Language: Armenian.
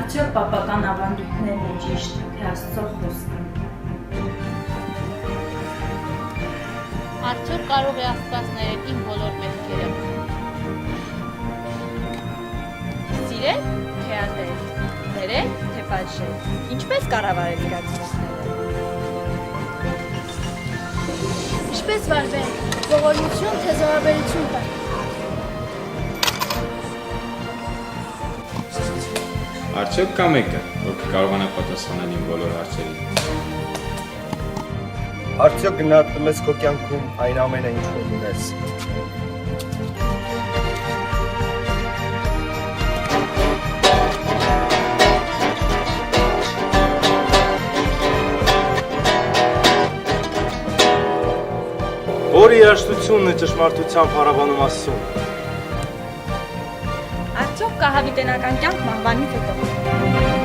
Արդյոք պապական ավանդույթներն են ճիշտ, թե Աստծո խոսքը։ Արդյոք կարող է Աստված ներել իմ բոլոր մեղքերը։ Սիրել, թե ատել, ներել, թե պատժել։ Ինչպես կառավարել իրավիճակները։ Ինչպես վարվել, ողորմություն թե զոհաբերություն տալ։ Արդյոք կա մեկը, որ կկարողանա պատասխանել իմ բոլոր հարցերին։ Արդյոք գնահատում ես քո կյանքում այն ամենը, ինչ որ ունես։ Որի երաշտությունն է ճշմարտությամբ փառաբանում Աստծուն։ Արդյոք կա հավիտենական կյանք մահվանից հետո։